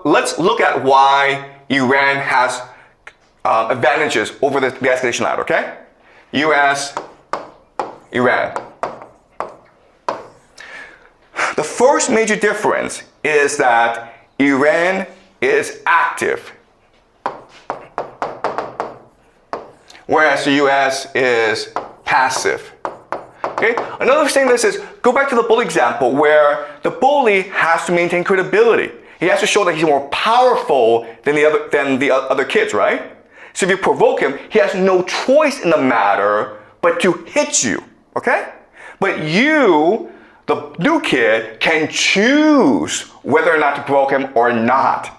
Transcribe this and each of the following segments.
let's look at why Iran has advantages over the escalation ladder, okay? US, Iran. The first major difference is that Iran is active, whereas the US is passive. Okay? Another thing this is, go back to the bully example where the bully has to maintain credibility. He has to show that he's more powerful than the other kids, right? So if you provoke him, he has no choice in the matter but to hit you, okay? But you, the new kid, can choose whether or not to provoke him or not.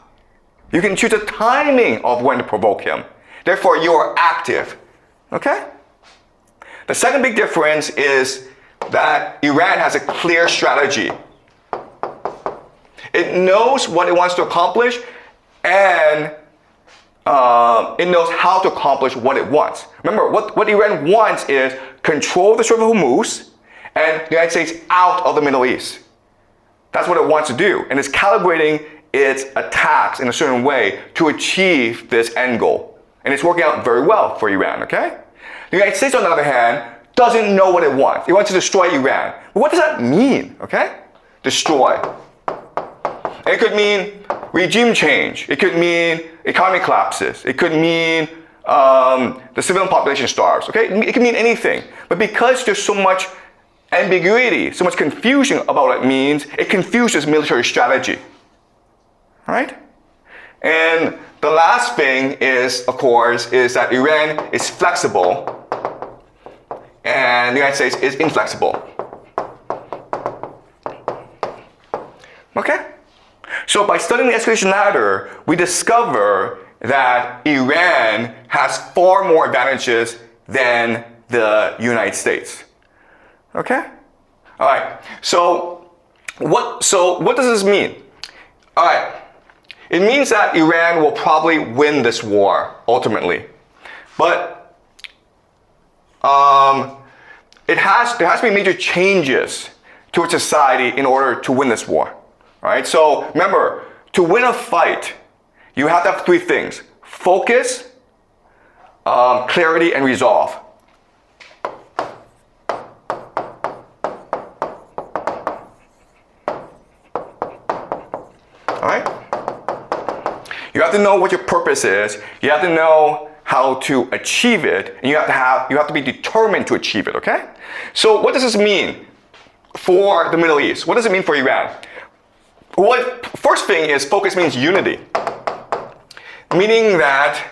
You can choose the timing of when to provoke him. Therefore, you are active, okay? The second big difference is that Iran has a clear strategy. It knows what it wants to accomplish, and it knows how to accomplish what it wants. Remember, what Iran wants is control the Strait of Hormuz and the United States out of the Middle East. That's what it wants to do, and it's calibrating its attacks in a certain way to achieve this end goal. And it's working out very well for Iran, okay? The United States, on the other hand, doesn't know what it wants. It wants to destroy Iran. But what does that mean, okay? Destroy. It could mean regime change. It could mean economy collapses. It could mean the civilian population starves, okay? It could mean anything. But because there's so much ambiguity, so much confusion about what it means, it confuses military strategy, right? And the last thing is, of course, is that Iran is flexible and the United States is inflexible. Okay? So by studying the escalation ladder, we discover that Iran has far more advantages than the United States. Okay? All right. So what does this mean? All right. It means that Iran will probably win this war ultimately, but there has to be major changes to its society in order to win this war. All right. So remember, to win a fight, you have to have three things: focus, clarity, and resolve. All right. You have to know what your purpose is. You have to know how to achieve it, and you have to be determined to achieve it, okay? So what does this mean for the Middle East? What does it mean for Iran? First thing is focus means unity, meaning that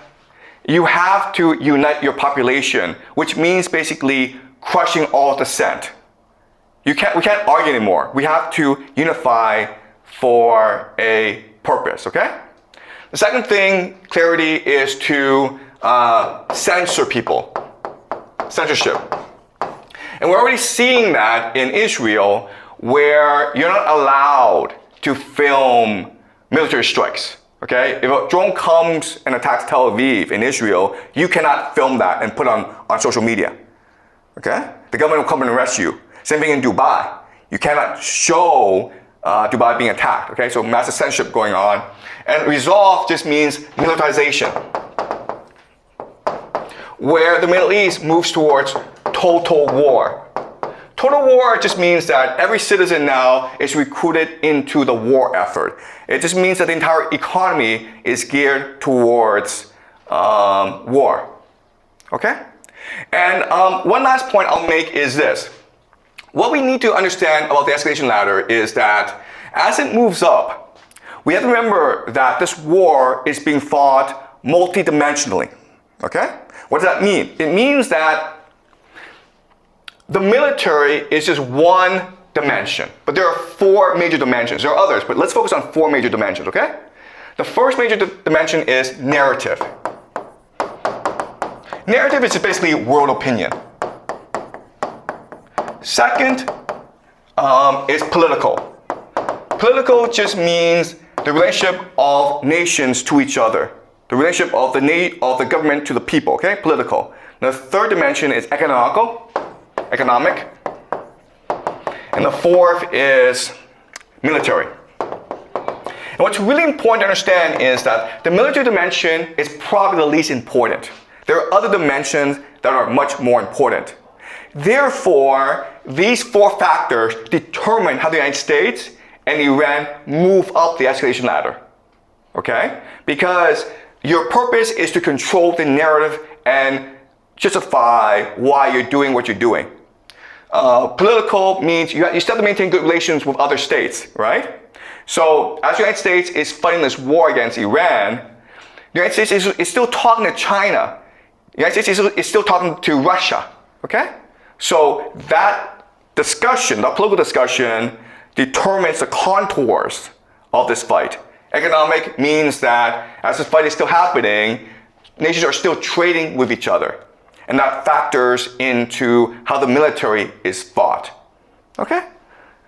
you have to unite your population, which means basically crushing all dissent. We can't argue anymore. We have to unify for a purpose, okay? The second thing, clarity, is to censor people. Censorship. And we're already seeing that in Israel, where you're not allowed to film military strikes. Okay? If a drone comes and attacks Tel Aviv in Israel, you cannot film that and put on social media. Okay? The government will come and arrest you. Same thing in Dubai. You cannot show Dubai being attacked. Okay? So massive censorship going on. And resolve just means militarization, where the Middle East moves towards total war. Total war just means that every citizen now is recruited into the war effort. It just means that the entire economy is geared towards war. Okay? And one last point I'll make is this. What we need to understand about the escalation ladder is that as it moves up, we have to remember that this war is being fought multidimensionally. Okay? What does that mean? It means that the military is just one dimension, but there are four major dimensions. There are others, but let's focus on four major dimensions, okay? The first major dimension is narrative. Narrative is just basically world opinion. Second is political. Political just means the relationship of nations to each other. The relationship of the government to the people, okay? Political. The third dimension is economic. And the fourth is military. And what's really important to understand is that the military dimension is probably the least important. There are other dimensions that are much more important. Therefore, these 4 factors determine how the United States and Iran move up the escalation ladder. Okay? Because your purpose is to control the narrative and justify why you're doing what you're doing. Political means you still have to maintain good relations with other states, right? So as the United States is fighting this war against Iran, the United States is still talking to China. The United States is still talking to Russia, okay? So that discussion, that political discussion, determines the contours of this fight. Economic means that as this fight is still happening, nations are still trading with each other. And that factors into how the military is fought. Okay?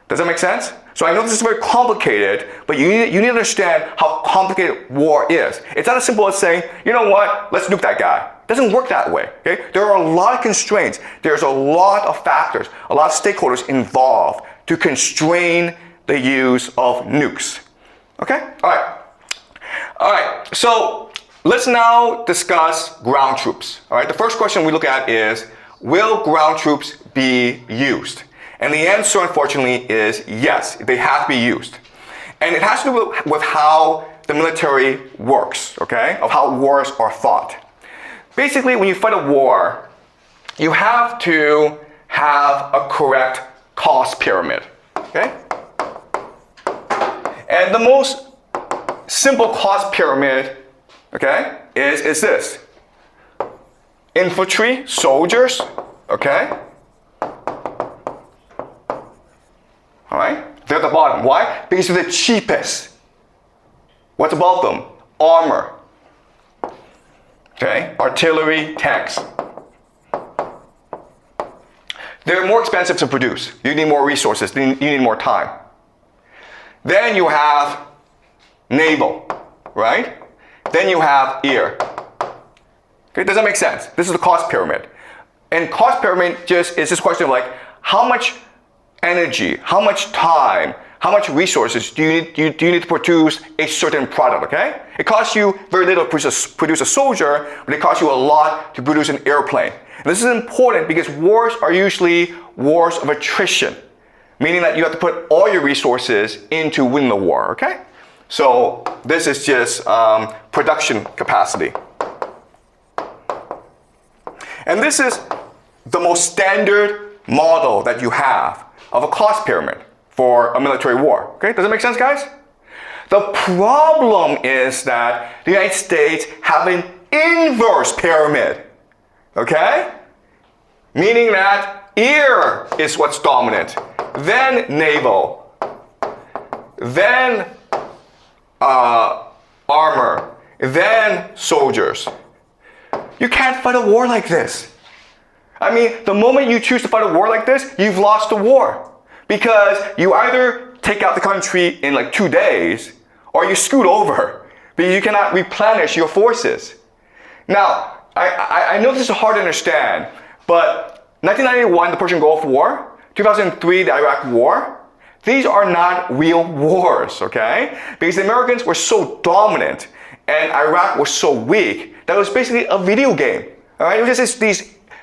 Does that make sense? So I know this is very complicated, but you need to understand how complicated war is. It's not as simple as saying, you know what, let's nuke that guy. It doesn't work that way. Okay? There are a lot of constraints. There's a lot of factors, a lot of stakeholders involved to constrain the use of nukes. Okay? All right. So let's now discuss ground troops. All right. The first question we look at is, will ground troops be used? And the answer, unfortunately, is yes, they have to be used. And it has to do with how the military works, okay? Of how wars are fought. Basically, when you fight a war, you have to have a correct cost pyramid, okay? And the most simple cost pyramid, okay, is this. Infantry, soldiers, okay? All right? They're at the bottom. Why? Because they're the cheapest. What's above them? Armor. Okay? Artillery, tanks. They're more expensive to produce. You need more resources. You need more time. Then you have naval, right? Then you have air. Okay, does that make sense? This is the cost pyramid. And cost pyramid is this question of like, how much energy, how much time, how much resources do you need to produce a certain product, okay? It costs you very little to produce a soldier, but it costs you a lot to produce an airplane. And this is important because wars are usually wars of attrition, meaning that you have to put all your resources into winning the war, okay? So this is just production capacity. And this is the most standard model that you have of a cost pyramid for a military war. Okay, does it make sense, guys? The problem is that the United States have an inverse pyramid. Okay? Meaning that air is what's dominant, then naval, then armor, then soldiers. You can't fight a war like this. I mean, the moment you choose to fight a war like this, you've lost the war. Because you either take out the country in like 2 days, or you scoot over. Because you cannot replenish your forces. Now, I know this is hard to understand, but 1991, the Persian Gulf War, 2003, the Iraq War, these are not real wars, okay? Because the Americans were so dominant, and Iraq was so weak, that it was basically a video game. All right? It was just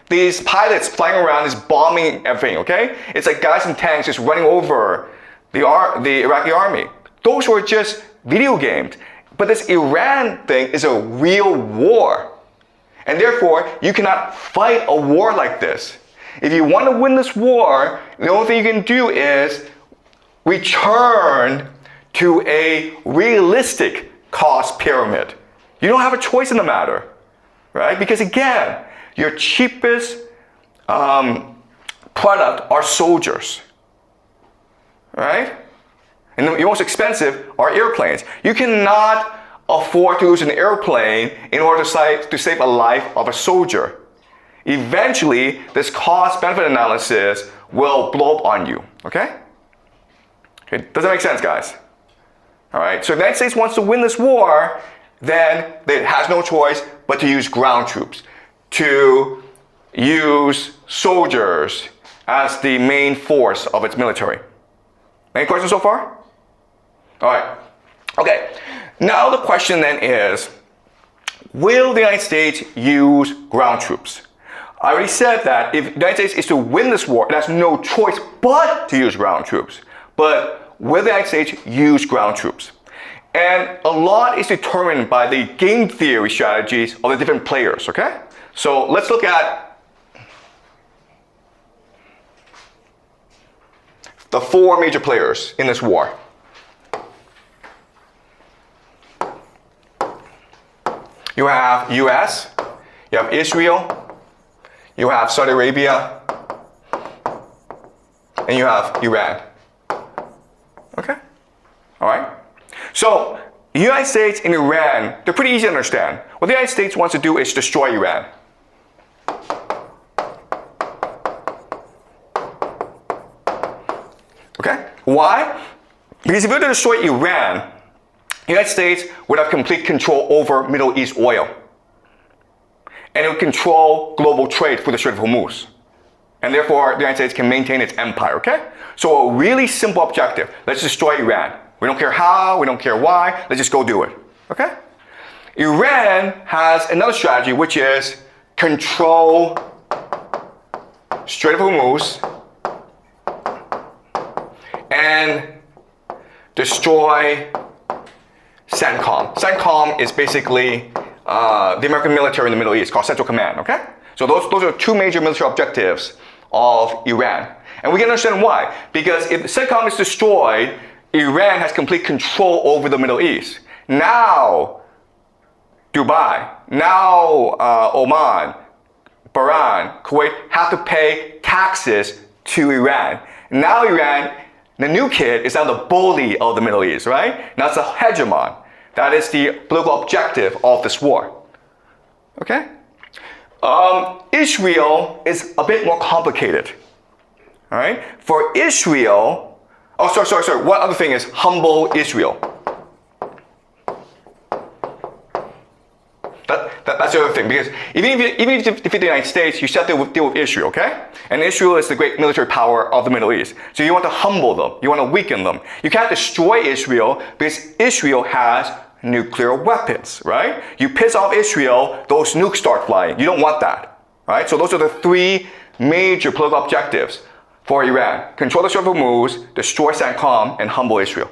these pilots flying around, just bombing everything, okay? It's like guys in tanks just running over the Iraqi army. Those were just video games. But this Iran thing is a real war. And therefore, you cannot fight a war like this. If you want to win this war, the only thing you can do is return to a realistic cost pyramid. You don't have a choice in the matter, right? Because again, your cheapest product are soldiers, right? And your most expensive are airplanes. You cannot afford to lose an airplane in order to save a life of a soldier. Eventually, this cost-benefit analysis will blow up on you, okay? Okay, does that make sense, guys? All right, so if the United States wants to win this war, then it has no choice but to use ground troops, to use soldiers as the main force of its military. Any questions so far? All right. Okay, now the question then is, will the United States use ground troops? I already said that if the United States is to win this war, it has no choice but to use ground troops. But will the United States use ground troops? And a lot is determined by the game theory strategies of the different players, okay? So let's look at the 4 major players in this war. You have US, you have Israel, you have Saudi Arabia, and you have Iran. Okay? All right? So, the United States and Iran, they're pretty easy to understand. What the United States wants to do is destroy Iran. Okay? Why? Because if we were to destroy Iran, the United States would have complete control over Middle East oil. And it would control global trade through the Strait of Hormuz. And therefore, the United States can maintain its empire, okay? So a really simple objective. Let's destroy Iran. We don't care how, we don't care why, let's just go do it, okay? Iran has another strategy, which is control Strait of Hormuz and destroy CENTCOM. CENTCOM is basically the American military in the Middle East, called Central Command, okay? So those are 2 major military objectives of Iran. And we can understand why. Because if CENTCOM is destroyed, Iran has complete control over the Middle East. Now, Dubai, now Oman, Bahrain, Kuwait have to pay taxes to Iran. Now Iran, the new kid, is now the bully of the Middle East, right? Now it's a hegemon. That is the political objective of this war. Okay? Israel is a bit more complicated. All right? For Israel, oh, sorry. One other thing is humble Israel. That's the other thing, because even if you defeat the United States, you still have to deal with Israel, okay? And Israel is the great military power of the Middle East. So you want to humble them. You want to weaken them. You can't destroy Israel because Israel has nuclear weapons, right? You piss off Israel, those nukes start flying. You don't want that, right? So those are the 3 major political objectives for Iran. Control the Strait of Hormuz, destroy CENTCOM, and humble Israel.